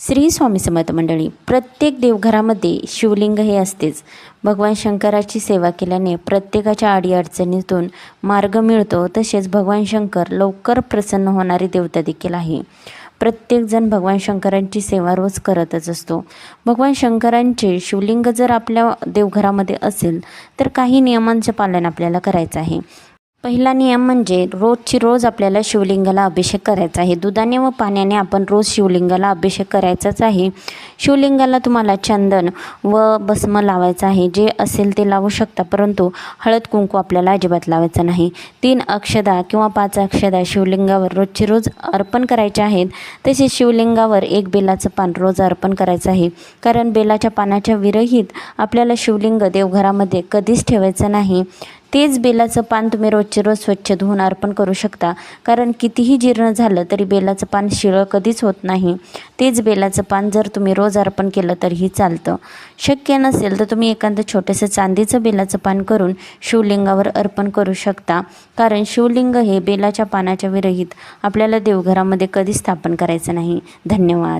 श्री स्वामी समर्थ मंडळी, प्रत्येक देवघरामध्ये शिवलिंग हे असतेच. भगवान शंकराची सेवा केल्याने प्रत्येकाच्या अडीअडचणीतून मार्ग मिळतो. तसेच भगवान शंकर लवकर प्रसन्न होणारी देवता देखील आहे. प्रत्येकजण भगवान शंकरांची सेवा रोज करतच असतो. भगवान शंकरांचे शिवलिंग जर आपल्या देवघरामध्ये असेल तर काही नियमांचे पालन आपल्याला करायचं आहे. पहिला नियम म्हणजे रोजची रोज आपल्याला शिवलिंगाला अभिषेक करायचा आहे. दुधाने व पाण्याने आपण रोज शिवलिंगाला अभिषेक करायचाच आहे. शिवलिंगाला तुम्हाला चंदन व भस्म लावायचं आहे. जे असेल ते लावू शकता, परंतु हळद कुंकू आपल्याला अजिबात लावायचं नाही. 3 अक्षदा किंवा 5 अक्षदा शिवलिंगावर रोजची रोज अर्पण करायचे आहेत. तसेच शिवलिंगावर 1 बेलाचं पान रोज अर्पण करायचं आहे. कारण बेलाच्या पानाच्या विरहित आपल्याला शिवलिंग देवघरामध्ये कधीच ठेवायचं नाही. तेच बेलाचं पान तुम्ही रोजचे रोज स्वच्छ धुवून अर्पण करू शकता. कारण कितीही जीर्ण झालं तरी बेलाचं पान शिळं कधीच होत नाही. तेच बेलाचं पान जर तुम्ही रोज अर्पण केलं तरीही चालतं. शक्य नसेल तर तुम्ही एखादं छोटंसं चांदीचं बेलाचं पान करून शिवलिंगावर अर्पण करू शकता. कारण शिवलिंग हे बेलाच्या पानाच्या विरहित आपल्याला देवघरामध्ये कधीच स्थापन करायचं नाही. धन्यवाद.